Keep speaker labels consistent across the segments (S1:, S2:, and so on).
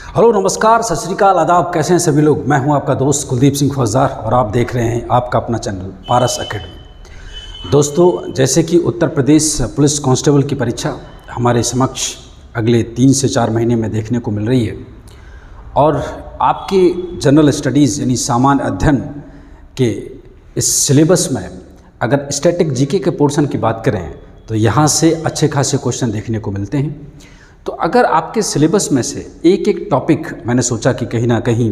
S1: Hello नमस्कार सत श्री अकाल आदाब। कैसे हैं सभी लोग। मैं हूं आपका दोस्त कुलदीप सिंह फौजदार और आप देख रहे हैं आपका अपना चैनल पारस एकेडमी। दोस्तों, जैसे कि उत्तर प्रदेश पुलिस कांस्टेबल की परीक्षा हमारे समक्ष अगले 3 से 4 महीने में देखने को मिल रही है और आपके जनरल स्टडीज़ यानी सामान्य अध्ययन के इस सिलेबस में अगर स्टैटिक जीके के पोर्शन की बात करें तो यहाँ से अच्छे खासे क्वेश्चन देखने को मिलते हैं। तो अगर आपके सिलेबस में से एक एक टॉपिक मैंने सोचा कि कहीं ना कहीं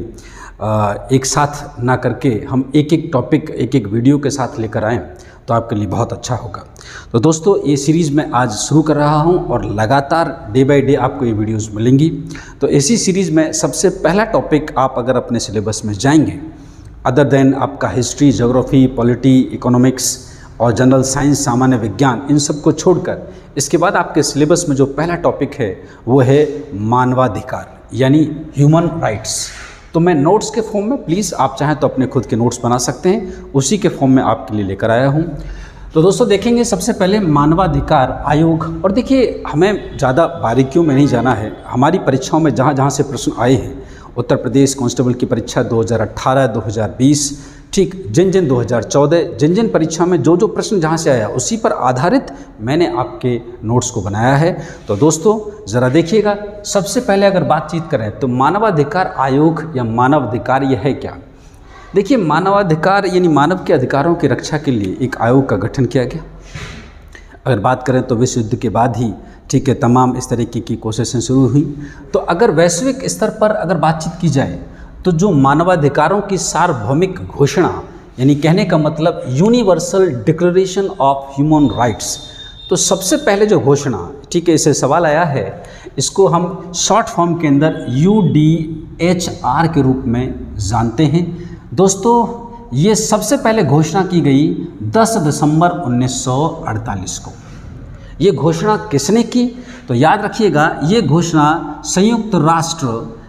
S1: एक साथ ना करके हम एक एक टॉपिक एक एक वीडियो के साथ लेकर आएँ तो आपके लिए बहुत अच्छा होगा। तो दोस्तों, ये सीरीज़ मैं आज शुरू कर रहा हूं और लगातार डे बाय डे आपको ये वीडियोस मिलेंगी। तो इसी सीरीज़ में सबसे पहला टॉपिक आप अगर अपने सिलेबस में जाएंगे, अदर देन आपका हिस्ट्री, ज्योग्राफी, पॉलिटी, इकोनॉमिक्स और जनरल साइंस, सामान्य विज्ञान, इन सब को छोड़कर इसके बाद आपके सिलेबस में जो पहला टॉपिक है वो है मानवाधिकार यानी ह्यूमन राइट्स। तो मैं नोट्स के फॉर्म में, प्लीज़ आप चाहें तो अपने खुद के नोट्स बना सकते हैं, उसी के फॉर्म में आपके लिए लेकर आया हूं। तो दोस्तों देखेंगे सबसे पहले मानवाधिकार आयोग। और देखिए, हमें ज़्यादा बारीकियों में नहीं जाना है। हमारी परीक्षाओं में जहाँ जहाँ से प्रश्न आए हैं, उत्तर प्रदेश कांस्टेबल की परीक्षा 2018, 2020, ठीक, जिन 2014, जिन परीक्षा में जो जो प्रश्न जहाँ से आया उसी पर आधारित मैंने आपके नोट्स को बनाया है। तो दोस्तों ज़रा देखिएगा, सबसे पहले अगर बातचीत करें तो मानवाधिकार आयोग या मानवाधिकार यह है क्या। देखिए, मानवाधिकार यानी मानव के अधिकारों की रक्षा के लिए एक आयोग का गठन किया गया। अगर बात करें तो विश्व युद्ध के बाद ही, ठीक है, तमाम इस तरीके की कोशिशें शुरू हुई। तो अगर वैश्विक स्तर पर अगर बातचीत की जाए तो जो मानवाधिकारों की सार्वभौमिक घोषणा, यानी कहने का मतलब universal declaration of human rights, तो सबसे पहले जो घोषणा, ठीक है, इसे सवाल आया है, इसको हम शॉर्ट फॉर्म के अंदर UDHR के रूप में जानते हैं। दोस्तों, ये सबसे पहले घोषणा की गई 10 दिसंबर 1948 को। ये घोषणा किसने की? तो याद रखिएगा, ये घोषणा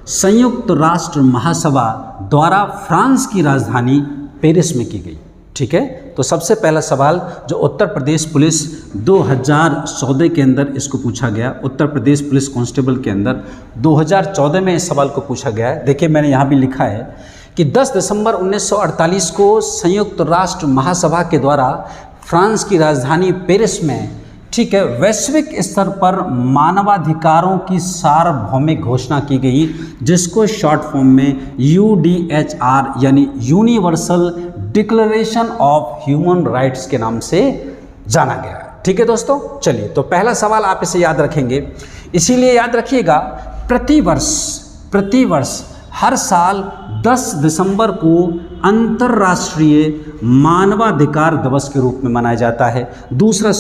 S1: संयुक्त राष्ट्र महासभा द्वारा फ्रांस की राजधानी पेरिस में की गई। ठीक है, तो सबसे पहला सवाल जो उत्तर प्रदेश पुलिस 2014 के अंदर इसको पूछा गया, उत्तर प्रदेश पुलिस कांस्टेबल के अंदर 2014 में इस सवाल को पूछा गया है। देखिए, मैंने यहाँ भी लिखा है कि 10 दिसंबर 1948 को संयुक्त राष्ट्र महासभा के द्वारा फ्रांस की राजधानी पेरिस में, ठीक है, वैश्विक स्तर पर मानवाधिकारों की सार्वभौमिक घोषणा की गई, जिसको शॉर्ट फॉर्म में UDHR यानी universal declaration of human rights के नाम से जाना गया। ठीक है दोस्तों, चलिए, तो पहला सवाल आप इसे याद रखेंगे। इसीलिए याद रखिएगा, प्रतिवर्ष हर साल 10 दिसंबर को अंतर्राष्ट्रीय मानवाधिकार दिवस के रूप में मनाया जाता है। दूसरा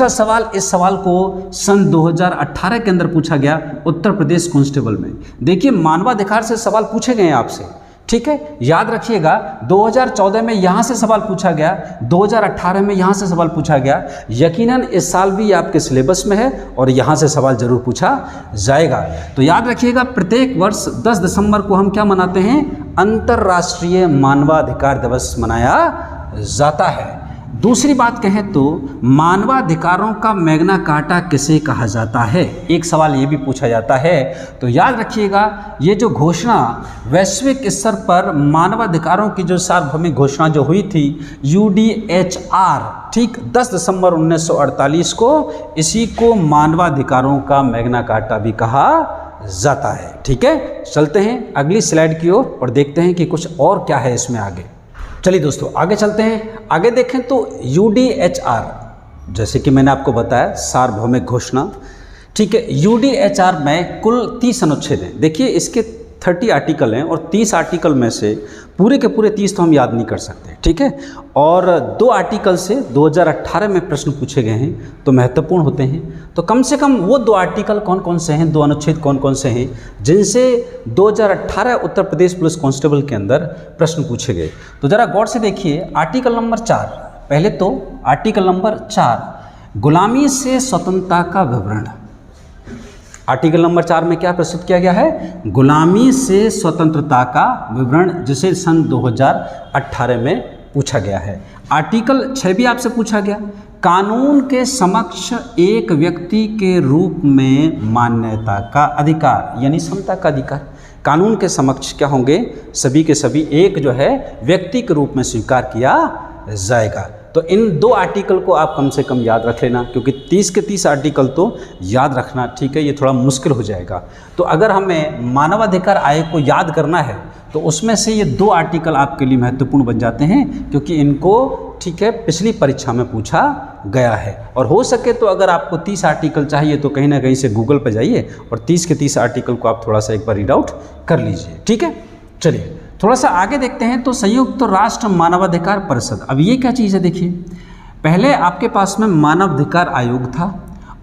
S1: सवाल, इस सवाल को सन 2018 के अंदर पूछा गया उत्तर प्रदेश कांस्टेबल में। देखिए, मानवाधिकार से सवाल पूछे गए हैं आपसे, ठीक है, याद रखिएगा। 2014 में यहाँ से सवाल पूछा गया, 2018 में यहाँ से सवाल पूछा गया। यकीनन इस साल भी आपके सिलेबस में है और यहाँ से सवाल जरूर पूछा जाएगा। तो याद रखिएगा, प्रत्येक वर्ष 10 दिसंबर को हम क्या मनाते हैं? अंतर्राष्ट्रीय मानवाधिकार दिवस मनाया जाता है। दूसरी बात कहें तो मानवाधिकारों का मैग्ना कार्टा किसे कहा जाता है? एक सवाल ये भी पूछा जाता है। तो याद रखिएगा, ये जो घोषणा वैश्विक स्तर पर मानवाधिकारों की जो सार्वभौमिक घोषणा जो हुई थी UDHR, ठीक, 10 दिसंबर 1948 को, इसी को मानवाधिकारों का मैग्ना कार्टा भी कहा जाता है। ठीक है, चलते हैं अगली स्लाइड की ओर और देखते हैं कि कुछ और क्या है इसमें आगे। चलिए दोस्तों, आगे चलते हैं। आगे देखें तो UDHR, जैसे कि मैंने आपको बताया, सार्वभौमिक घोषणा, ठीक है, UDHR में कुल 30 अनुच्छेद हैं। देखिए, इसके 30 आर्टिकल हैं और 30 आर्टिकल में से पूरे के पूरे 30 तो हम याद नहीं कर सकते, ठीक है, और 2 आर्टिकल से 2018 में प्रश्न पूछे गए हैं तो महत्वपूर्ण होते हैं। तो कम से कम वो 2 आर्टिकल कौन कौन से हैं, 2 अनुच्छेद कौन कौन से हैं जिनसे 2018 उत्तर प्रदेश पुलिस कांस्टेबल के अंदर प्रश्न पूछे गए। तो ज़रा गौर से देखिए, आर्टिकल नंबर 4, पहले तो आर्टिकल नंबर 4, गुलामी से स्वतंत्रता का विवरण। आर्टिकल नंबर 4 में क्या प्रस्तुत किया गया है? गुलामी से स्वतंत्रता का विवरण, जिसे सन 2018 में पूछा गया है। आर्टिकल 6 भी आपसे पूछा गया, कानून के समक्ष एक व्यक्ति के रूप में मान्यता का अधिकार यानी समता का अधिकार। कानून के समक्ष क्या होंगे, सभी के सभी एक जो है व्यक्ति के रूप में स्वीकार किया जाएगा। तो इन दो आर्टिकल को आप कम से कम याद रख लेना, क्योंकि 30 के 30 आर्टिकल तो याद रखना, ठीक है, ये थोड़ा मुश्किल हो जाएगा। तो अगर हमें मानवाधिकार आयोग को याद करना है तो उसमें से ये दो आर्टिकल आपके लिए महत्वपूर्ण बन जाते हैं, क्योंकि इनको, ठीक है, पिछली परीक्षा में पूछा गया है। और हो सके तो अगर आपको 30 आर्टिकल चाहिए तो कहीं ना कहीं से गूगल पर जाइए और 30 के 30 आर्टिकल को आप थोड़ा सा एक बार रीड आउट कर लीजिए, ठीक है। चलिए थोड़ा सा आगे देखते हैं। तो संयुक्त राष्ट्र मानवाधिकार परिषद, अब ये क्या चीज़ है देखिए, पहले आपके पास में मानवाधिकार आयोग था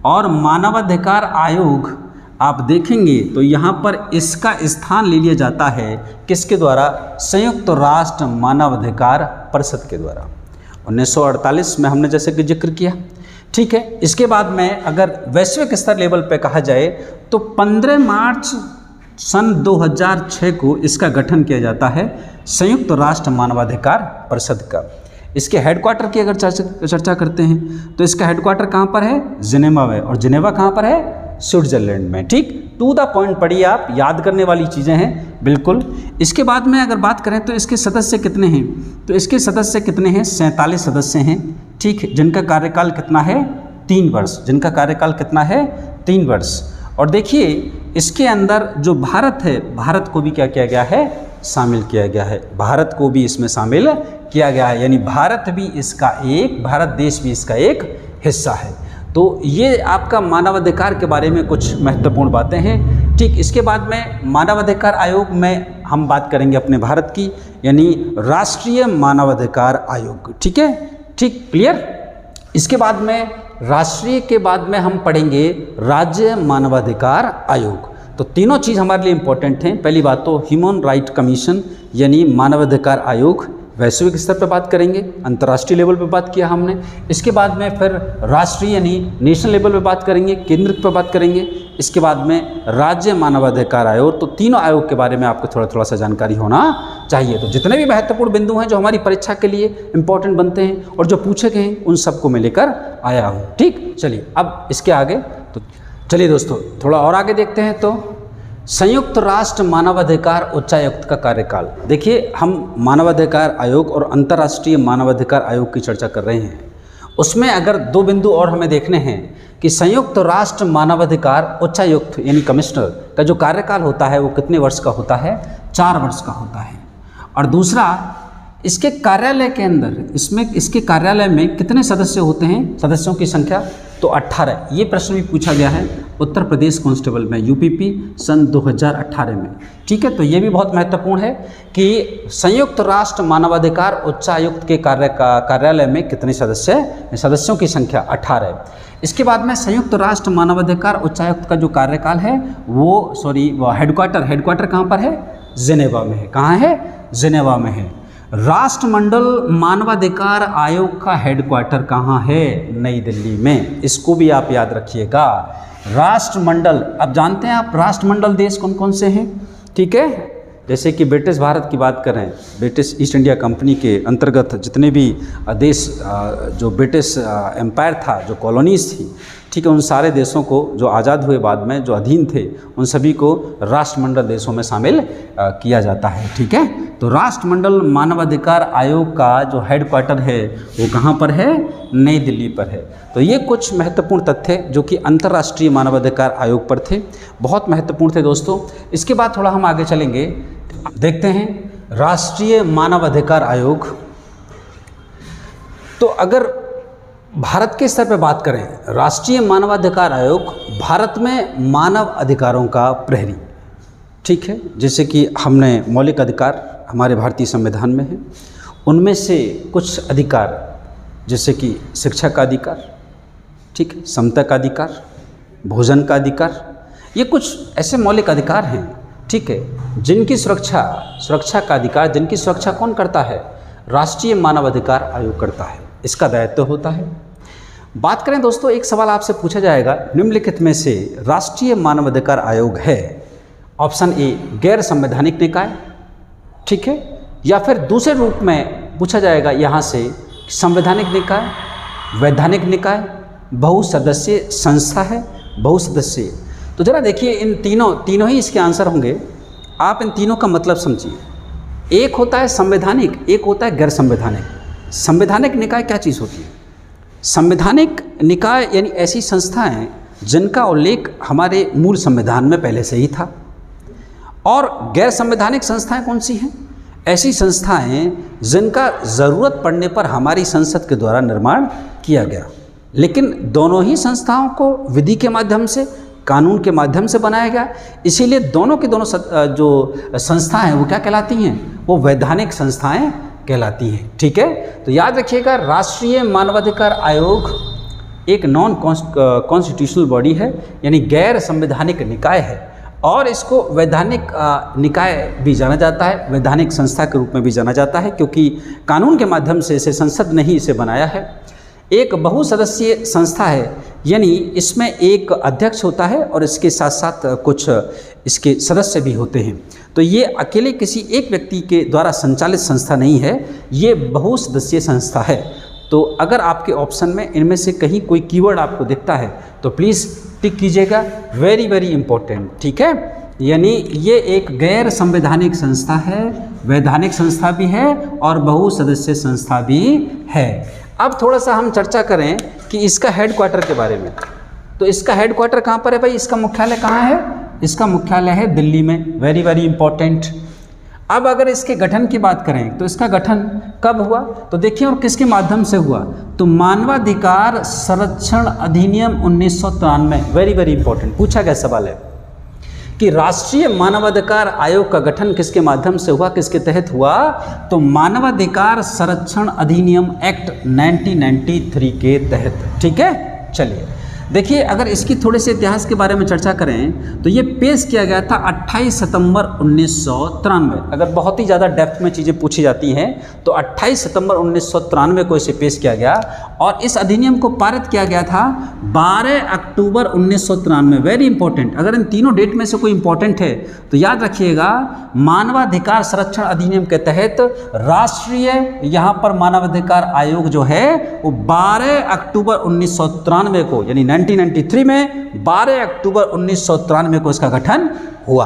S1: और मानवाधिकार आयोग आप देखेंगे तो यहाँ पर इसका स्थान ले लिया जाता है किसके द्वारा, संयुक्त राष्ट्र मानवाधिकार परिषद के द्वारा। 1948 में हमने जैसे कि जिक्र किया, ठीक है। इसके बाद में अगर वैश्विक स्तर लेवल पे कहा जाए तो 15 मार्च सन 2006 को इसका गठन किया जाता है संयुक्त राष्ट्र मानवाधिकार परिषद का। इसके हेडक्वार्टर की अगर चर्चा करते हैं तो इसका हेडक्वार्टर कहाँ पर है, जिनेवा में, और जिनेवा कहाँ पर है, स्विट्जरलैंड में, ठीक। टू द पॉइंट पढ़िए आप, याद करने वाली चीज़ें हैं बिल्कुल। इसके बाद में अगर बात करें तो इसके सदस्य कितने हैं, तो इसके सदस्य कितने हैं, 47 सदस्य हैं, ठीक, जिनका कार्यकाल कितना है, 3 वर्ष, जिनका कार्यकाल कितना है, 3 वर्ष। और देखिए इसके अंदर जो भारत है, भारत को भी क्या किया गया है, शामिल किया गया है, भारत को भी इसमें शामिल किया गया है, यानी भारत भी इसका एक, भारत देश भी इसका एक हिस्सा है। तो ये आपका मानवाधिकार के बारे में कुछ महत्वपूर्ण बातें हैं, ठीक। इसके बाद में मानवाधिकार आयोग में हम बात करेंगे अपने भारत की, यानी राष्ट्रीय मानवाधिकार आयोग, ठीक है, ठीक, क्लियर। इसके बाद में राष्ट्रीय के बाद में हम पढ़ेंगे राज्य मानवाधिकार आयोग। तो तीनों चीज़ हमारे लिए इम्पोर्टेंट हैं। पहली बात तो ह्यूमन राइट कमीशन यानी मानवाधिकार आयोग, वैश्विक स्तर पर बात करेंगे, अंतर्राष्ट्रीय लेवल पर बात किया हमने। इसके बाद में फिर राष्ट्रीय यानी नेशनल लेवल पर बात करेंगे, केंद्र पर बात करेंगे। इसके बाद में राज्य मानवाधिकार आयोग। तो तीनों आयोग के बारे में आपको थोड़ा थोड़ा सा जानकारी होना चाहिए। तो जितने भी महत्वपूर्ण बिंदु हैं जो हमारी परीक्षा के लिए इम्पोर्टेंट बनते हैं और जो पूछे गए हैं उन सबको मैं लेकर आया हूँ, ठीक। चलिए अब इसके आगे, तो चलिए दोस्तों थोड़ा और आगे देखते हैं। तो संयुक्त राष्ट्र मानवाधिकार उच्चायुक्त का कार्यकाल, देखिए हम मानवाधिकार आयोग और अंतर्राष्ट्रीय मानवाधिकार आयोग की चर्चा कर रहे हैं, उसमें अगर दो बिंदु और हमें देखने हैं कि संयुक्त राष्ट्र मानवाधिकार उच्चायुक्त यानी कमिश्नर का जो कार्यकाल होता है वो कितने वर्ष का होता है, 4 वर्ष का होता है। और दूसरा, इसके कार्यालय के अंदर, इसमें इसके कार्यालय में कितने सदस्य होते हैं, सदस्यों की संख्या, तो 18। ये प्रश्न भी पूछा गया है उत्तर प्रदेश कांस्टेबल में, यूपीपी सन 2018 में, ठीक है। तो ये भी बहुत महत्वपूर्ण है कि संयुक्त राष्ट्र मानवाधिकार उच्चायुक्त के कार्यालय में कितने सदस्य हैं, सदस्यों की संख्या 18 है। इसके बाद में संयुक्त राष्ट्र मानवाधिकार उच्चायुक्त का जो कार्यकाल है वो हेडक्वार्टर कहाँ पर है, जिनेवा में है। कहाँ है, जिनेवा में है। राष्ट्रमंडल मानवाधिकार आयोग का हेडक्वार्टर कहाँ है, नई दिल्ली में। इसको भी आप याद रखिएगा। राष्ट्रमंडल, अब जानते हैं आप राष्ट्रमंडल देश कौन कौन से हैं, ठीक है। जैसे कि ब्रिटिश भारत की बात करें, ब्रिटिश ईस्ट इंडिया कंपनी के अंतर्गत जितने भी देश, जो ब्रिटिश एम्पायर था, जो कॉलोनीज थी, ठीक है, उन सारे देशों को जो आज़ाद हुए बाद में जो अधीन थे उन सभी को राष्ट्रमंडल देशों में शामिल किया जाता है, ठीक है। तो राष्ट्रमंडल मानवाधिकार आयोग का जो हेडक्वार्टर है वो कहाँ पर है, नई दिल्ली पर है। तो ये कुछ महत्वपूर्ण तथ्य जो कि अंतर्राष्ट्रीय मानवाधिकार आयोग पर थे, बहुत महत्वपूर्ण थे दोस्तों। इसके बाद थोड़ा हम आगे चलेंगे, देखते हैं राष्ट्रीय मानवाधिकार आयोग। तो अगर भारत के स्तर पर बात करें, राष्ट्रीय मानवाधिकार आयोग भारत में मानव अधिकारों का प्रहरी, ठीक है। जैसे कि हमने मौलिक अधिकार हमारे भारतीय संविधान में है, उनमें से कुछ अधिकार जैसे कि शिक्षा का अधिकार, ठीक है, समता का अधिकार, भोजन का अधिकार, ये कुछ ऐसे मौलिक अधिकार हैं, ठीक है, जिनकी सुरक्षा का अधिकार, जिनकी सुरक्षा कौन करता है, राष्ट्रीय मानवाधिकार आयोग करता है, इसका दायित्व होता है। बात करें दोस्तों, एक सवाल आपसे पूछा जाएगा, निम्नलिखित में से राष्ट्रीय मानवाधिकार आयोग है, ऑप्शन ए गैर संवैधानिक निकाय, ठीक है, या फिर दूसरे रूप में पूछा जाएगा यहाँ से संवैधानिक निकाय, वैधानिक निकाय, बहुसदस्यीय संस्था है, बहुसदस्यीय। तो जरा देखिए इन तीनों ही इसके आंसर होंगे। आप इन तीनों का मतलब समझिए। एक होता है संवैधानिक, एक होता है गैर संवैधानिक। संवैधानिक निकाय क्या चीज़ होती है? संवैधानिक निकाय यानी ऐसी संस्थाएं जिनका उल्लेख हमारे मूल संविधान में पहले से ही था। और गैर संवैधानिक संस्थाएं कौन सी हैं? ऐसी संस्थाएं जिनका ज़रूरत पड़ने पर हमारी संसद के द्वारा निर्माण किया गया, लेकिन दोनों ही संस्थाओं को विधि के माध्यम से, कानून के माध्यम से बनाया गया। इसीलिए दोनों की दोनों जो संस्थाएं हैं वो क्या कहलाती हैं? वो वैधानिक संस्थाएं कहलाती हैं। ठीक है, तो याद रखिएगा, राष्ट्रीय मानवाधिकार आयोग एक नॉन कॉन्स्टिट्यूशनल बॉडी है, यानी गैर संवैधानिक निकाय है, और इसको वैधानिक निकाय भी जाना जाता है, वैधानिक संस्था के रूप में भी जाना जाता है, क्योंकि कानून के माध्यम से इसे संसद ने ही इसे बनाया है। एक बहुसदस्यीय संस्था है, यानी इसमें एक अध्यक्ष होता है और इसके साथ साथ कुछ इसके सदस्य भी होते हैं। तो ये अकेले किसी एक व्यक्ति के द्वारा संचालित संस्था नहीं है, ये बहुसदस्यीय संस्था है। तो अगर आपके ऑप्शन में इनमें से कहीं कोई कीवर्ड आपको दिखता है तो प्लीज़ टिक कीजिएगा, वेरी वेरी इंपॉर्टेंट। ठीक है, यानी ये एक गैर संवैधानिक संस्था है, वैधानिक संस्था भी है और बहुसदस्यीय संस्था भी है। अब थोड़ा सा हम चर्चा करें कि इसका हेडक्वार्टर के बारे में। तो इसका हेडक्वार्टर कहाँ पर है भाई? इसका मुख्यालय कहाँ है? इसका मुख्यालय है दिल्ली में, वेरी वेरी इंपॉर्टेंट। अब अगर इसके गठन की बात करें तो इसका गठन कब हुआ? तो देखिए, और किसके माध्यम से हुआ? तो मानवाधिकार संरक्षण अधिनियम 1993, वेरी वेरी इंपॉर्टेंट, पूछा गया सवाल है कि राष्ट्रीय मानवाधिकार आयोग का गठन किसके माध्यम से हुआ, किसके तहत हुआ? तो मानवाधिकार संरक्षण अधिनियम एक्ट 1993 के तहत। ठीक है, चलिए देखिए, अगर इसकी थोड़े से इतिहास के बारे में चर्चा करें तो ये पेश किया गया था 28 सितंबर 1993। अगर बहुत ही ज़्यादा डेप्थ में चीज़ें पूछी जाती हैं तो 28 सितंबर 1993 को इसे पेश किया गया, और इस अधिनियम को पारित किया गया था 12 अक्टूबर 1993। वेरी इंपॉर्टेंट, अगर इन तीनों डेट में से कोई इंपॉर्टेंट है तो याद रखिएगा, मानवाधिकार संरक्षण अधिनियम के तहत राष्ट्रीय यहाँ पर मानवाधिकार आयोग जो है वो 12 अक्टूबर 1993 को, यानी 1993 में 12 अक्टूबर 1993 को इसका गठन हुआ।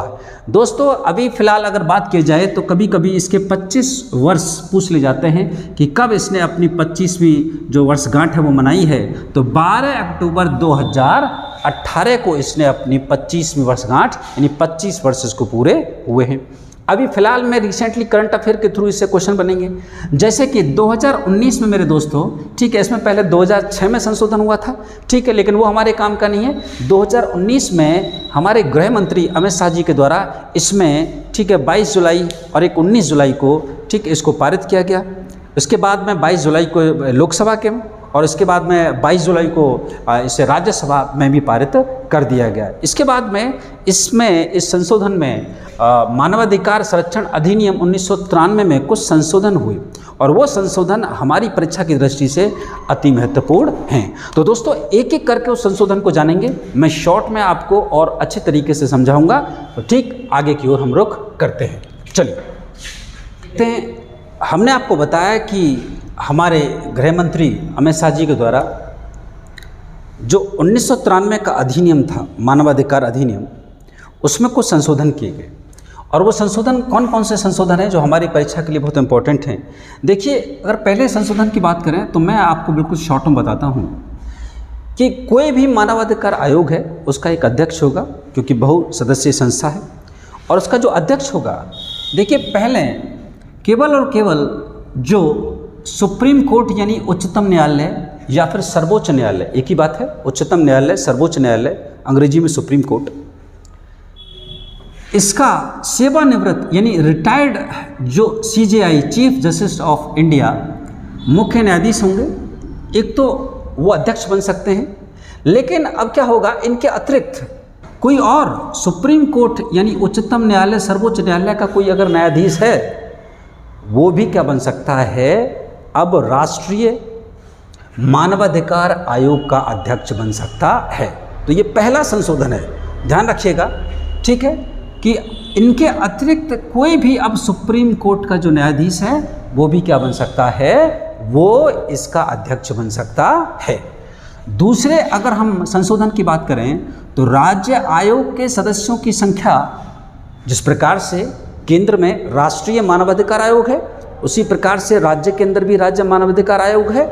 S1: दोस्तों, अभी फिलहाल अगर बात की जाए तो कभी कभी इसके 25 वर्ष पूछ ले जाते हैं कि कब इसने अपनी 25वीं जो वर्षगांठ है वो मनाई है। तो 12 अक्टूबर 2018 को इसने अपनी 25वीं वर्षगांठ, यानी 25 वर्ष इसको पूरे हुए हैं। अभी फिलहाल में रिसेंटली करंट अफेयर के थ्रू इससे क्वेश्चन बनेंगे, जैसे कि 2019 में मेरे दोस्तों, ठीक है, इसमें पहले 2006 में संशोधन हुआ था, ठीक है, लेकिन वो हमारे काम का नहीं है। 2019 में हमारे गृह मंत्री अमित शाह जी के द्वारा इसमें, ठीक है, 22 जुलाई और एक 19 जुलाई को, ठीक, इसको पारित किया गया। उसके बाद में 22 जुलाई को लोकसभा के, और इसके बाद में 22 जुलाई को इसे राज्यसभा में भी पारित कर दिया गया। इसके बाद में इसमें, इस संशोधन में मानवाधिकार संरक्षण अधिनियम 1993 में कुछ संशोधन हुए, और वो संशोधन हमारी परीक्षा की दृष्टि से अति महत्वपूर्ण हैं। तो दोस्तों, एक एक करके उस संशोधन को जानेंगे। मैं शॉर्ट में आपको और अच्छे तरीके से समझाऊंगा, तो ठीक आगे की ओर हम रुख करते हैं। चलिए, हमने आपको बताया कि हमारे गृह मंत्री अमित शाह जी के द्वारा जो 1993 का अधिनियम था, मानवाधिकार अधिनियम, उसमें कुछ संशोधन किए गए। और वो संशोधन कौन कौन से संशोधन हैं जो हमारी परीक्षा के लिए बहुत इंपॉर्टेंट हैं? देखिए, अगर पहले संशोधन की बात करें तो मैं आपको बिल्कुल शॉर्ट में बताता हूँ कि कोई भी मानवाधिकार आयोग है उसका एक अध्यक्ष होगा, क्योंकि बहुसदस्यीय संस्था है, और उसका जो अध्यक्ष होगा, देखिए पहले केवल और केवल जो सुप्रीम कोर्ट यानी उच्चतम न्यायालय या फिर सर्वोच्च न्यायालय, एक ही बात है, उच्चतम न्यायालय, सर्वोच्च न्यायालय, अंग्रेजी में सुप्रीम कोर्ट, इसका सेवानिवृत्त यानी रिटायर्ड जो CJI, chief justice of India, मुख्य न्यायाधीश होंगे। एक तो वो अध्यक्ष बन सकते हैं, लेकिन अब क्या होगा, इनके अतिरिक्त कोई और सुप्रीम कोर्ट यानी उच्चतम न्यायालय, सर्वोच्च न्यायालय का कोई अगर न्यायाधीश है, वो भी क्या बन सकता है, अब राष्ट्रीय मानवाधिकार आयोग का अध्यक्ष बन सकता है। तो ये पहला संशोधन है, ध्यान रखिएगा, ठीक है, कि इनके अतिरिक्त कोई भी अब सुप्रीम कोर्ट का जो न्यायाधीश है वो भी क्या बन सकता है, वो इसका अध्यक्ष बन सकता है। दूसरे, अगर हम संशोधन की बात करें तो राज्य आयोग के सदस्यों की संख्या, जिस प्रकार से केंद्र में राष्ट्रीय मानवाधिकार आयोग है उसी प्रकार से राज्य के अंदर भी राज्य मानवाधिकार आयोग है,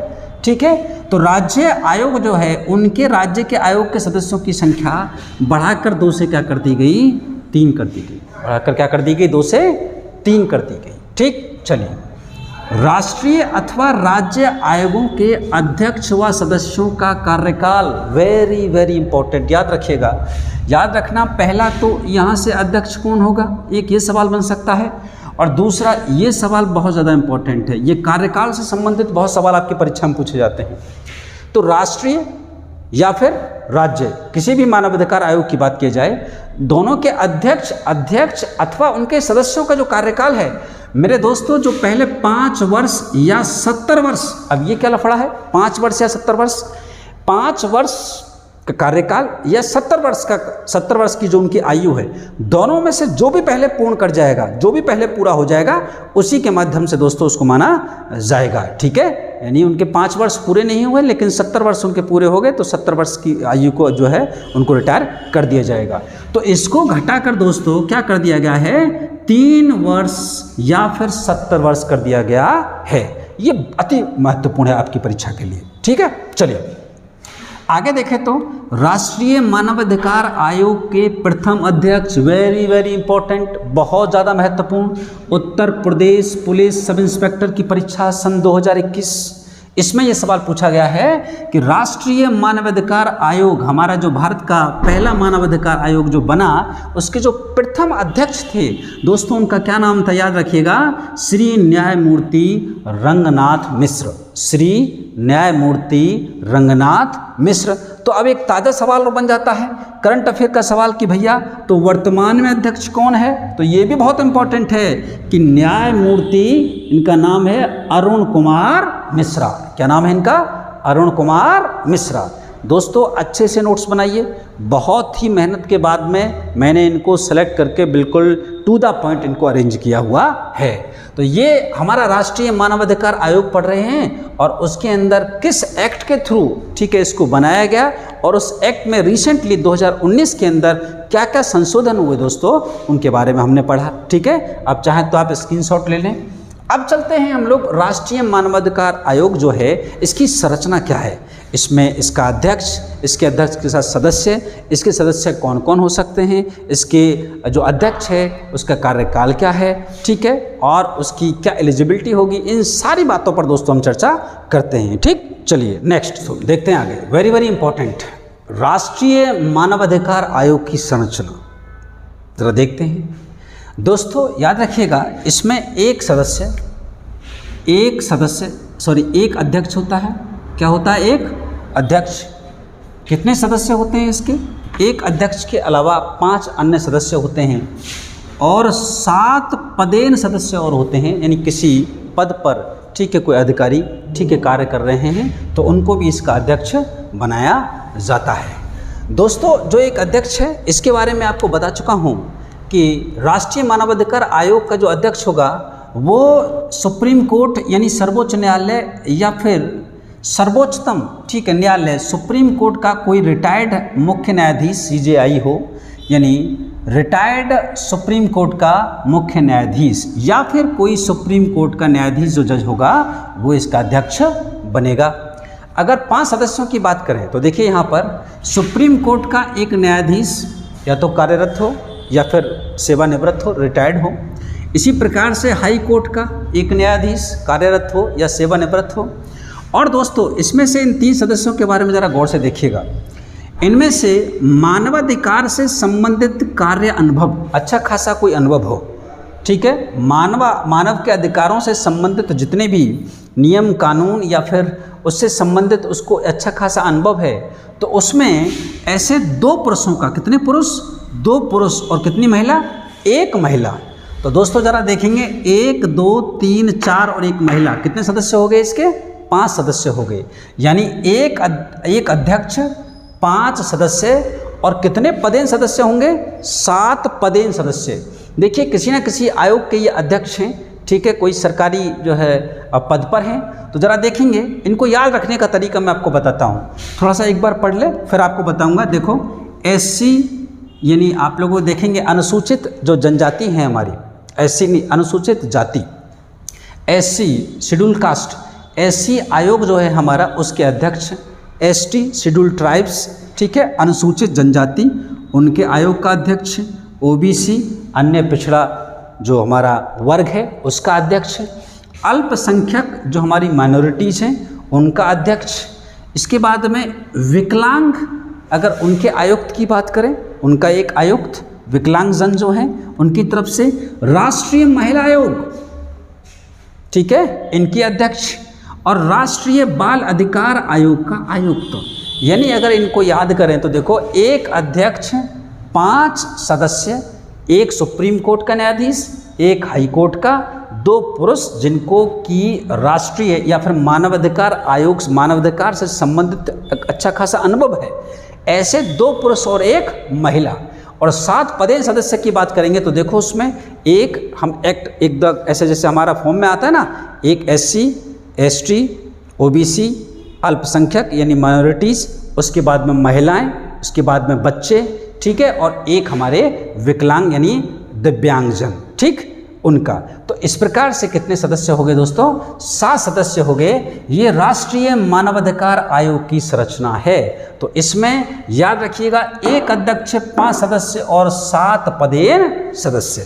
S1: ठीक है। तो राज्य आयोग जो है उनके राज्य के आयोग के सदस्यों की संख्या बढ़ाकर 2 से क्या कर दी गई, 3 कर दी गई। बढ़ाकर क्या कर दी गई, 2 से 3 कर दी गई, ठीक। चलिए, राष्ट्रीय अथवा राज्य आयोगों के अध्यक्ष व सदस्यों का कार्यकाल, वेरी वेरी इंपॉर्टेंट, याद रखिएगा। याद रखना, पहला तो यहाँ से अध्यक्ष कौन होगा, एक ये सवाल बन सकता है, और दूसरा ये सवाल बहुत ज़्यादा इंपॉर्टेंट है, ये कार्यकाल से संबंधित बहुत सवाल आपकी परीक्षा में पूछे जाते हैं। तो राष्ट्रीय या फिर राज्य, किसी भी मानवाधिकार आयोग की बात की जाए, दोनों के अध्यक्ष अथवा उनके सदस्यों का जो कार्यकाल है मेरे दोस्तों, जो पहले 5 वर्ष या 70 वर्ष, अब ये क्या लफड़ा है, 5 वर्ष या 70 वर्ष, 5 वर्ष का कार्यकाल या 70 वर्ष की जो उनकी आयु है, दोनों में से जो भी पहले पूर्ण कर जाएगा, जो भी पहले पूरा हो जाएगा, उसी के माध्यम से दोस्तों उसको माना जाएगा, ठीक है। यानी उनके 5 वर्ष पूरे नहीं हुए लेकिन 70 वर्ष उनके पूरे हो गए, तो 70 वर्ष की आयु को जो है उनको रिटायर कर दिया जाएगा। तो इसको घटाकर दोस्तों क्या कर दिया गया है, 3 वर्ष या फिर 70 वर्ष कर दिया गया है। ये अति महत्वपूर्ण है आपकी परीक्षा के लिए, ठीक है। चलिए आगे देखें तो राष्ट्रीय मानवाधिकार आयोग के प्रथम अध्यक्ष, वेरी वेरी इंपॉर्टेंट, बहुत ज़्यादा महत्वपूर्ण, Uttar Pradesh police sub inspector की परीक्षा सन 2021, इसमें यह सवाल पूछा गया है कि राष्ट्रीय मानवाधिकार आयोग, हमारा जो भारत का पहला मानवाधिकार आयोग जो बना, उसके जो प्रथम अध्यक्ष थे दोस्तों, उनका क्या नाम था, याद रखिएगा, श्री न्यायमूर्ति रंगनाथ मिश्र, श्री न्यायमूर्ति रंगनाथ मिश्र। तो अब एक ताज़ा सवाल बन जाता है करंट अफेयर का सवाल कि भैया तो वर्तमान में अध्यक्ष कौन है, तो ये भी बहुत इंपॉर्टेंट है कि न्यायमूर्ति, इनका नाम है अरुण कुमार मिश्रा। क्या नाम है इनका, अरुण कुमार मिश्रा। दोस्तों अच्छे से नोट्स बनाइए, बहुत ही मेहनत के बाद में मैंने इनको सेलेक्ट करके बिल्कुल टू द पॉइंट इनको अरेंज किया हुआ है। तो ये हमारा राष्ट्रीय मानवाधिकार आयोग पढ़ रहे हैं और उसके अंदर किस एक्ट के थ्रू, ठीक है, इसको बनाया गया और उस एक्ट में रिसेंटली 2019 के अंदर क्या क्या संशोधन हुए दोस्तों, उनके बारे में हमने पढ़ा, ठीक है। आप चाहें तो आप स्क्रीनशॉट ले लें। अब चलते हैं हम लोग, राष्ट्रीय मानवाधिकार आयोग जो है इसकी संरचना क्या है, इसमें इसका अध्यक्ष, इसके अध्यक्ष के साथ सदस्य, इसके सदस्य कौन कौन हो सकते हैं, इसके जो अध्यक्ष है उसका कार्यकाल क्या है, ठीक है, और उसकी क्या एलिजिबिलिटी होगी, इन सारी बातों पर दोस्तों हम चर्चा करते हैं, ठीक। चलिए नेक्स्ट देखते हैं आगे, वेरी वेरी इंपॉर्टेंट, राष्ट्रीय मानवाधिकार आयोग की संरचना जरा देखते हैं दोस्तों। याद रखिएगा, इसमें एक अध्यक्ष होता है। क्या होता है, एक अध्यक्ष। कितने सदस्य होते हैं इसके, एक अध्यक्ष के अलावा 5 अन्य सदस्य होते हैं और 7 पदेन सदस्य और होते हैं, यानी किसी पद पर, ठीक है, कोई अधिकारी, ठीक है, कार्य कर रहे हैं तो उनको भी इसका अध्यक्ष बनाया जाता है। दोस्तों जो एक अध्यक्ष है इसके बारे में आपको बता चुका हूँ कि राष्ट्रीय मानवाधिकार आयोग का जो अध्यक्ष होगा वो सुप्रीम कोर्ट यानी सर्वोच्च न्यायालय या फिर सर्वोच्चतम, ठीक है, न्यायालय, सुप्रीम कोर्ट का कोई रिटायर्ड मुख्य न्यायाधीश CJI हो, यानी रिटायर्ड सुप्रीम कोर्ट का मुख्य न्यायाधीश या फिर कोई सुप्रीम कोर्ट का न्यायाधीश जो जज होगा वो इसका अध्यक्ष बनेगा। अगर 5 सदस्यों की बात करें तो देखिए यहाँ पर सुप्रीम कोर्ट का एक न्यायाधीश या तो कार्यरत हो या फिर सेवानिवृत्त हो, रिटायर्ड हो। इसी प्रकार से हाई कोर्ट का एक न्यायाधीश कार्यरत हो या सेवानिवृत्त हो। और दोस्तों इसमें से इन 3 सदस्यों के बारे में ज़रा गौर से देखिएगा, इनमें से मानवाधिकार से संबंधित कार्य अनुभव, अच्छा खासा कोई अनुभव हो, ठीक है, मानव के अधिकारों से संबंधित जितने भी नियम कानून या फिर उससे संबंधित उसको अच्छा खासा अनुभव है, तो उसमें ऐसे 2 पुरुषों का, कितने पुरुष, 2 पुरुष और कितनी महिला, 1 महिला। तो दोस्तों जरा देखेंगे 1 2 3 4 और 1 महिला, कितने सदस्य हो गए इसके, 5 सदस्य हो गए। यानी एक अध्यक्ष, 5 सदस्य और कितने पदेन सदस्य होंगे, 7 पदेन सदस्य। देखिए किसी न किसी आयोग के ये अध्यक्ष हैं, ठीक है, कोई सरकारी जो है पद पर हैं, तो ज़रा देखेंगे। इनको याद रखने का तरीका मैं आपको बताता हूँ, थोड़ा सा एक बार पढ़ ले फिर आपको बताऊँगा। देखो SC यानी आप लोग देखेंगे अनुसूचित जो जनजाति हैं हमारी, SC नहीं अनुसूचित जाति, SC शेड्यूल कास्ट, SC आयोग जो है हमारा उसके अध्यक्ष, ST शेड्यूल ट्राइब्स, ठीक है, अनुसूचित जनजाति उनके आयोग का अध्यक्ष, OBC अन्य पिछड़ा जो हमारा वर्ग है उसका अध्यक्ष, अल्पसंख्यक जो हमारी माइनॉरिटीज़ हैं उनका अध्यक्ष। इसके बाद में विकलांग, अगर उनके आयुक्त की बात करें, उनका एक आयुक्त, विकलांगजन जो हैं उनकी तरफ से राष्ट्रीय महिला आयोग, ठीक है, इनकी अध्यक्ष, और राष्ट्रीय बाल अधिकार आयोग का आयुक्त। यानी अगर इनको याद करें तो देखो, एक अध्यक्ष, 5 सदस्य, एक सुप्रीम कोर्ट का न्यायाधीश, एक हाई कोर्ट का, 2 पुरुष जिनको कि राष्ट्रीय या फिर मानवाधिकार आयोग, मानवाधिकार से संबंधित अच्छा खासा अनुभव है, ऐसे 2 पुरुष और 1 महिला, और 7 पदेन सदस्य की बात करेंगे तो देखो उसमें एक हम एक्ट एक ऐसे जैसे हमारा फॉर्म में आता है ना, एक SC ST OBC अल्पसंख्यक यानी माइनॉरिटीज़, उसके बाद में महिलाएं, उसके बाद में बच्चे, ठीक है, और एक हमारे विकलांग यानी दिव्यांगजन, ठीक, उनका। तो इस प्रकार से कितने सदस्य हो गए दोस्तों? 7 सदस्य हो गए। ये राष्ट्रीय मानवाधिकार आयोग की संरचना है। तो इसमें याद रखिएगा, एक अध्यक्ष, 5 सदस्य और 7 पदेन सदस्य।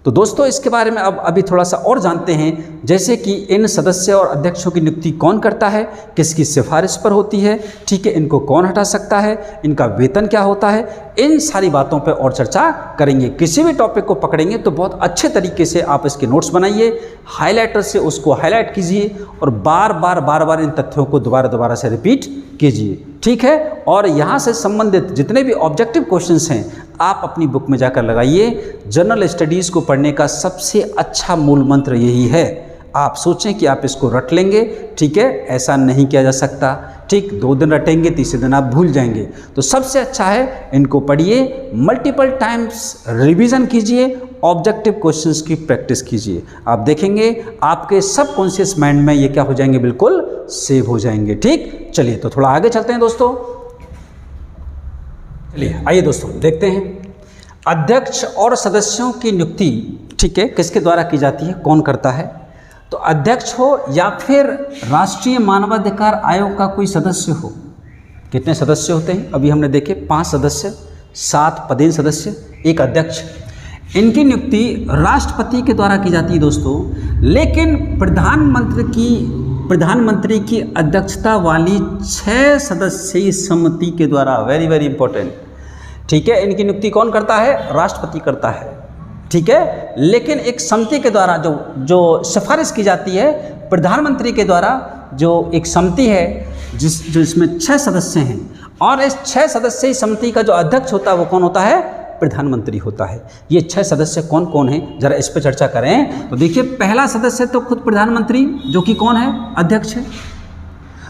S1: तो दोस्तों इसके बारे में अब अभी थोड़ा सा और जानते हैं, जैसे कि इन सदस्य और अध्यक्षों की नियुक्ति कौन करता है, किसकी सिफारिश पर होती है, ठीक है, इनको कौन हटा सकता है, इनका वेतन क्या होता है, इन सारी बातों पर और चर्चा करेंगे। किसी भी टॉपिक को पकड़ेंगे तो बहुत अच्छे तरीके से आप इसके नोट्स बनाइए, हाईलाइटर से उसको हाईलाइट कीजिए और बार बार इन तथ्यों को दोबारा से रिपीट कीजिए, ठीक है। और यहाँ से संबंधित जितने भी ऑब्जेक्टिव क्वेश्चंस हैं आप अपनी बुक में जाकर लगाइए। जनरल स्टडीज़ को पढ़ने का सबसे अच्छा मूल मंत्र यही है। आप सोचें कि आप इसको रट लेंगे, ठीक है, ऐसा नहीं किया जा सकता, ठीक। 2 दिन रटेंगे, तीसरे दिन आप भूल जाएंगे। तो सबसे अच्छा है इनको पढ़िए, मल्टीपल टाइम्स रिवीजन कीजिए, ऑब्जेक्टिव क्वेश्चंस की प्रैक्टिस कीजिए। आप देखेंगे आपके सबकॉन्शियस माइंड में ये क्या हो जाएंगे, बिल्कुल सेव हो जाएंगे, ठीक। चलिए तो थोड़ा आगे चलते हैं दोस्तों। चलिए आइए दोस्तों देखते हैं अध्यक्ष और सदस्यों की नियुक्ति, ठीक है, किसके द्वारा की जाती है, कौन करता है। तो अध्यक्ष हो या फिर राष्ट्रीय मानवाधिकार आयोग का कोई सदस्य हो। कितने सदस्य होते हैं अभी हमने देखे, 5 सदस्य, 7 पदेन सदस्य, एक अध्यक्ष। इनकी नियुक्ति राष्ट्रपति के द्वारा की जाती है दोस्तों, लेकिन प्रधानमंत्री की अध्यक्षता वाली 6 सदस्यीय समिति के द्वारा, वेरी इंपॉर्टेंट, ठीक है, इनकी नियुक्ति कौन करता है, राष्ट्रपति करता है, ठीक है। लेकिन एक समिति के द्वारा जो सिफारिश की जाती है प्रधानमंत्री के द्वारा, जो एक समिति है जिसमें 6 सदस्य हैं, और इस 6 सदस्यीय समिति का जो अध्यक्ष होता है वो कौन होता है, प्रधानमंत्री होता है। ये 6 सदस्य कौन कौन हैं, जरा इस पर चर्चा करें। तो देखिए, पहला सदस्य तो खुद प्रधानमंत्री, जो कि कौन है, अध्यक्ष है।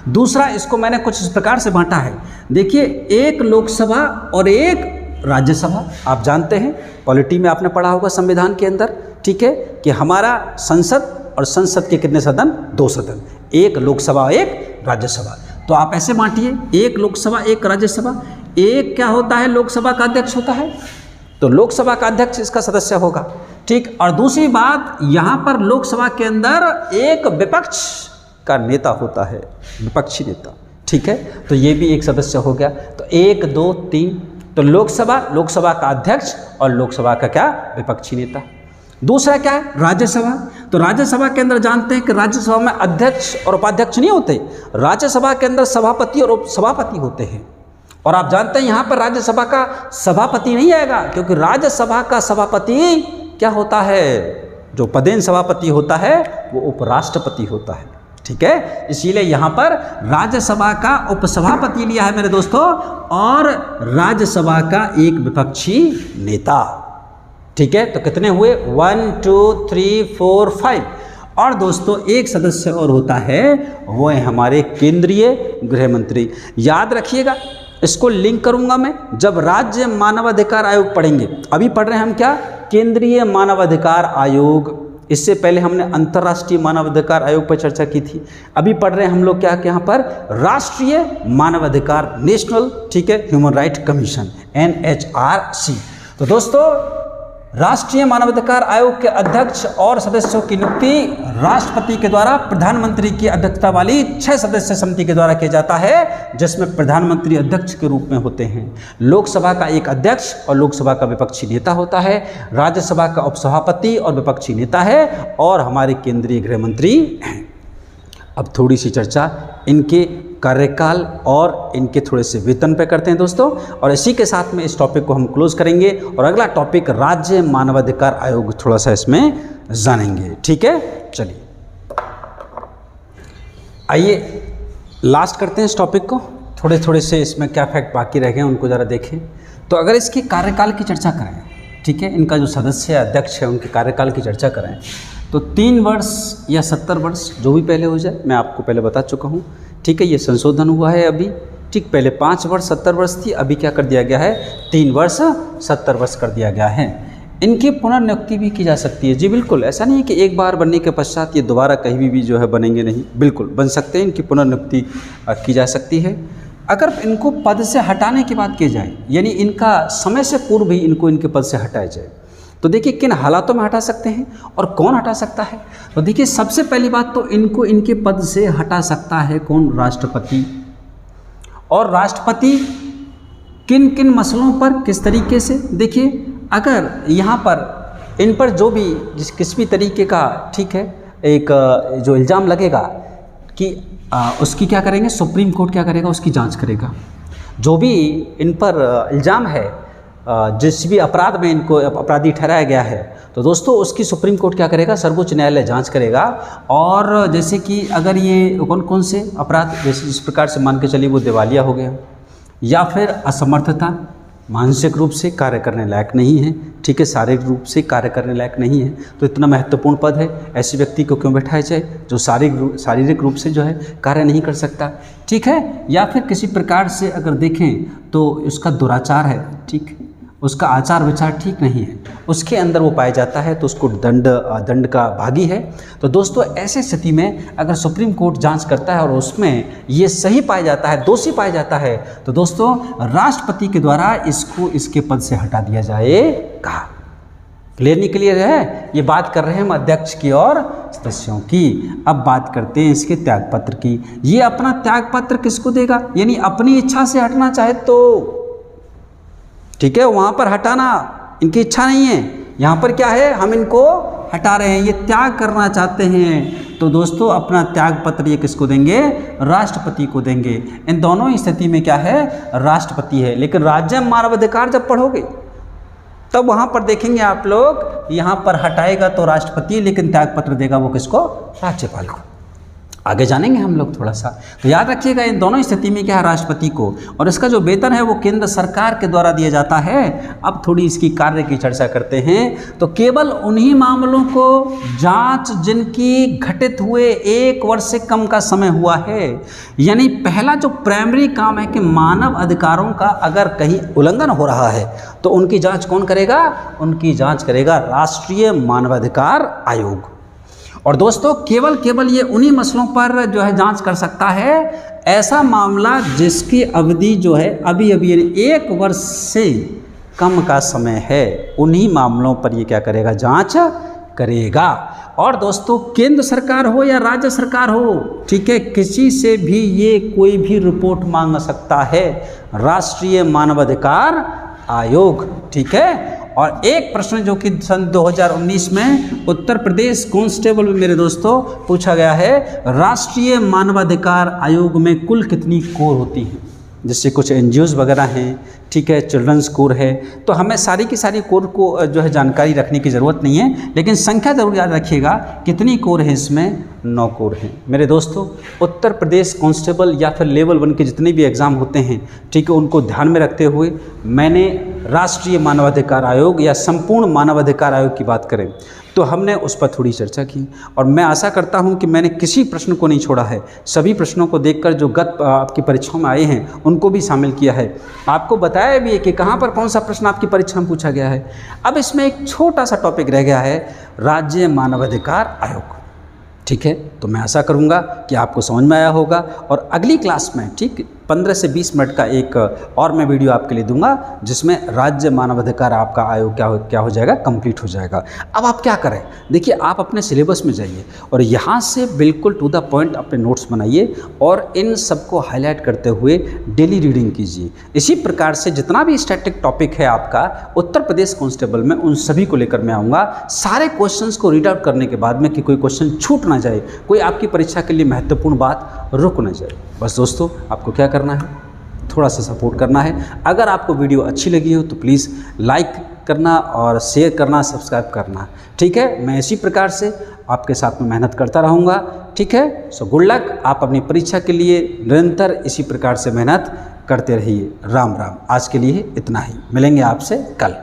S1: दूसरा, इसको मैंने कुछ इस प्रकार से बांटा है, देखिए, एक लोकसभा और एक राज्यसभा। आप जानते हैं पॉलिटी में आपने पढ़ा होगा संविधान के अंदर, ठीक है, कि हमारा संसद और संसद के कितने सदन, 2 सदन, एक लोकसभा एक राज्यसभा। तो आप ऐसे बांटिए, एक लोकसभा एक राज्यसभा। एक क्या होता है, लोकसभा का अध्यक्ष होता है, तो लोकसभा का अध्यक्ष इसका सदस्य होगा, ठीक। और दूसरी बात, यहाँ पर लोकसभा के अंदर एक विपक्ष का नेता होता है, विपक्षी नेता, ठीक है, तो ये भी एक सदस्य हो गया। तो 1 2 3, तो लोकसभा का अध्यक्ष और लोकसभा का क्या, विपक्षी नेता। दूसरा क्या है, राज्यसभा। तो राज्यसभा के अंदर जानते हैं कि राज्यसभा में अध्यक्ष और उपाध्यक्ष नहीं होते, राज्यसभा के अंदर सभापति और उपसभापति होते हैं। और आप जानते हैं यहाँ पर राज्यसभा का सभापति नहीं आएगा, क्योंकि राज्यसभा का सभापति क्या होता है, जो पदेन सभापति होता है वो उपराष्ट्रपति होता है, ठीक है। इसीलिए यहाँ पर राज्यसभा का उपसभापति लिया है मेरे दोस्तों, और राज्यसभा का एक विपक्षी नेता, ठीक है। तो कितने हुए, 1 2 3 4 5। और दोस्तों एक सदस्य और होता है, वो है हमारे केंद्रीय गृह मंत्री। याद रखिएगा, इसको लिंक करूंगा मैं जब राज्य मानवाधिकार आयोग पढ़ेंगे। अभी पढ़ रहे हैं हम क्या, केंद्रीय मानवाधिकार आयोग, इससे पहले हमने अंतर्राष्ट्रीय मानवाधिकार आयोग पर चर्चा की थी। अभी पढ़ रहे हैं हम लोग क्या कि यहाँ पर राष्ट्रीय मानवाधिकार, नेशनल, ठीक है, ह्यूमन राइट कमीशन, NHRC। तो दोस्तों, राष्ट्रीय मानवाधिकार आयोग के अध्यक्ष और सदस्यों की नियुक्ति राष्ट्रपति के द्वारा प्रधानमंत्री की अध्यक्षता वाली 6 सदस्य समिति के द्वारा किया जाता है, जिसमें प्रधानमंत्री अध्यक्ष के रूप में होते हैं। लोकसभा का एक अध्यक्ष और लोकसभा का विपक्षी नेता होता है, राज्यसभा का उपसभापति और विपक्षी नेता है, और हमारे केंद्रीय गृह मंत्री हैं। अब थोड़ी सी चर्चा इनके कार्यकाल और इनके थोड़े से वेतन पे करते हैं दोस्तों, और इसी के साथ में इस टॉपिक को हम क्लोज करेंगे और अगला टॉपिक राज्य मानवाधिकार आयोग थोड़ा सा इसमें जानेंगे। ठीक है, चलिए आइए लास्ट करते हैं इस टॉपिक को। थोड़े थोड़े से इसमें क्या फैक्ट बाकी रह गए उनको ज़रा देखें। तो अगर इसके कार्यकाल की चर्चा करें, ठीक है, इनका जो सदस्य अध्यक्ष है उनके कार्यकाल की चर्चा करें, तो 3 वर्ष या 70 वर्ष जो भी पहले हो जाए, मैं आपको पहले बता चुका हूँ। ठीक है, ये संशोधन हुआ है अभी। ठीक, पहले 5 वर्ष 70 वर्ष थी, अभी क्या कर दिया गया है, 3 वर्ष 70 वर्ष कर दिया गया है। इनकी पुनर्नियुक्ति भी की जा सकती है। जी बिल्कुल, ऐसा नहीं है कि एक बार बनने के पश्चात ये दोबारा कहीं भी जो है बनेंगे नहीं, बिल्कुल बन सकते हैं। इनकी पुनर्नियुक्ति की जा सकती है। अगर इनको पद से हटाने की बात की जाए, यानी इनका समय से पूर्व ही इनको इनके पद से हटाया जाए, तो देखिए किन हालातों में हटा सकते हैं और कौन हटा सकता है। तो देखिए सबसे पहली बात तो इनको इनके पद से हटा सकता है कौन, राष्ट्रपति। और राष्ट्रपति किन किन मसलों पर, किस तरीके से, देखिए अगर यहाँ पर इन पर जो भी किसी भी तरीके का, ठीक है, एक जो इल्ज़ाम लगेगा कि उसकी क्या करेंगे, सुप्रीम कोर्ट क्या करेगा, उसकी जांच करेगा। जो भी इन पर इल्ज़ाम है, जिस भी अपराध में इनको अपराधी ठहराया गया है, तो दोस्तों उसकी सुप्रीम कोर्ट क्या करेगा, सर्वोच्च न्यायालय जांच करेगा। और जैसे कि अगर ये कौन कौन से अपराध, जैसे जिस प्रकार से मान के चलिए वो दिवालिया हो गया, या फिर असमर्थता, मानसिक रूप से कार्य करने लायक नहीं है, ठीक है, शारीरिक रूप से कार्य करने लायक नहीं है, तो इतना महत्वपूर्ण पद है, ऐसे व्यक्ति को क्यों बैठाया जाए जो शारीरिक रूप से जो है कार्य नहीं कर सकता, ठीक है। या फिर किसी प्रकार से अगर देखें तो उसका दुराचार है, ठीक, उसका आचार विचार ठीक नहीं है, उसके अंदर वो पाया जाता है, तो उसको दंड का भागी है। तो दोस्तों ऐसे स्थिति में अगर सुप्रीम कोर्ट जांच करता है और उसमें ये सही पाया जाता है, दोषी पाया जाता है, तो दोस्तों राष्ट्रपति के द्वारा इसको इसके पद से हटा दिया जाएगा। क्लियर नहीं क्लियर है, ये बात कर रहे हैं हम अध्यक्ष की और सदस्यों की। अब बात करते हैं इसके त्यागपत्र की। ये अपना त्यागपत्र किसको देगा, यानी अपनी इच्छा से हटना चाहे तो, ठीक है, वहाँ पर हटाना इनकी इच्छा नहीं है, यहाँ पर क्या है, हम इनको हटा रहे हैं, ये त्याग करना चाहते हैं, तो दोस्तों अपना त्याग पत्र ये किसको देंगे, राष्ट्रपति को देंगे। इन दोनों स्थिति में क्या है, राष्ट्रपति है। लेकिन राज्य मानवाधिकार जब पढ़ोगे तब वहाँ पर देखेंगे आप लोग, यहाँ पर हटाएगा तो राष्ट्रपति, लेकिन त्याग पत्र देगा वो किसको, राज्यपाल को। आगे जानेंगे हम लोग थोड़ा सा। तो याद रखिएगा इन दोनों स्थिति में क्या है, राष्ट्रपति को, और इसका जो वेतन है वो केंद्र सरकार के द्वारा दिया जाता है। अब थोड़ी इसकी कार्य की चर्चा करते हैं। तो केवल उन्हीं मामलों को जांच जिनकी घटित हुए 1 वर्ष से कम का समय हुआ है, यानी पहला जो प्राइमरी काम है कि मानव अधिकारों का अगर कहीं उल्लंघन हो रहा है तो उनकी जाँच कौन करेगा, उनकी जाँच करेगा राष्ट्रीय मानवाधिकार आयोग। और दोस्तों केवल ये उन्हीं मसलों पर जो है जांच कर सकता है, ऐसा मामला जिसकी अवधि जो है अभी 1 वर्ष से कम का समय है, उन्हीं मामलों पर ये क्या करेगा, जांच करेगा। और दोस्तों केंद्र सरकार हो या राज्य सरकार हो, ठीक है, किसी से भी ये कोई भी रिपोर्ट मांग सकता है, राष्ट्रीय मानवाधिकार आयोग, ठीक है। और एक प्रश्न जो कि सन 2019 में उत्तर प्रदेश कांस्टेबल में मेरे दोस्तों पूछा गया है, राष्ट्रीय मानवाधिकार आयोग में कुल कितनी कोर होती हैं, जिससे कुछ NGOs वगैरह हैं, ठीक है, चिल्ड्रंस कोर है, तो हमें सारी की सारी कोर को जो है जानकारी रखने की ज़रूरत नहीं है, लेकिन संख्या ज़रूर याद रखिएगा कितनी कोर है, इसमें 9 कोर हैं मेरे दोस्तों। उत्तर प्रदेश कांस्टेबल या फिर लेवल 1 के जितने भी एग्ज़ाम होते हैं, ठीक है, उनको ध्यान में रखते हुए मैंने राष्ट्रीय मानवाधिकार आयोग या संपूर्ण मानवाधिकार आयोग की बात करें तो हमने उस पर थोड़ी चर्चा की, और मैं आशा करता हूं कि मैंने किसी प्रश्न को नहीं छोड़ा है, सभी प्रश्नों को देखकर जो गत आपकी परीक्षाओं में आए हैं उनको भी शामिल किया है। आपको बताया बताया भी है कि कहाँ पर कौन सा प्रश्न आपकी परीक्षा में पूछा गया है। अब इसमें एक छोटा सा टॉपिक रह गया है, राज्य मानवाधिकार आयोग। ठीक है, तो मैं आशा करूँगा कि आपको समझ में आया होगा और अगली क्लास में ठीक 15 से 20 मिनट का एक और मैं वीडियो आपके लिए दूंगा, जिसमें राज्य मानवाधिकार आपका आयोग क्या हो जाएगा, कंप्लीट हो जाएगा। अब आप क्या करें, देखिए आप अपने सिलेबस में जाइए और यहाँ से बिल्कुल टू द पॉइंट अपने नोट्स बनाइए और इन सबको हाईलाइट करते हुए डेली रीडिंग कीजिए। इसी प्रकार से जितना भी स्टैटिक टॉपिक है आपका उत्तर प्रदेश कांस्टेबल में, उन सभी को लेकर मैं आऊँगा, सारे क्वेश्चंस को रीड आउट करने के बाद में कि कोई क्वेश्चन छूट ना जाए, कोई आपकी परीक्षा के लिए महत्वपूर्ण बात रुक ना जाए। बस दोस्तों, आपको क्या करना है, थोड़ा सा सपोर्ट करना है। अगर आपको वीडियो अच्छी लगी हो तो प्लीज़ लाइक करना और शेयर करना, सब्सक्राइब करना। ठीक है, मैं इसी प्रकार से आपके साथ में मेहनत करता रहूँगा। ठीक है, सो गुड लक। आप अपनी परीक्षा के लिए निरंतर इसी प्रकार से मेहनत करते रहिए। राम राम। आज के लिए इतना ही, मिलेंगे आपसे कल।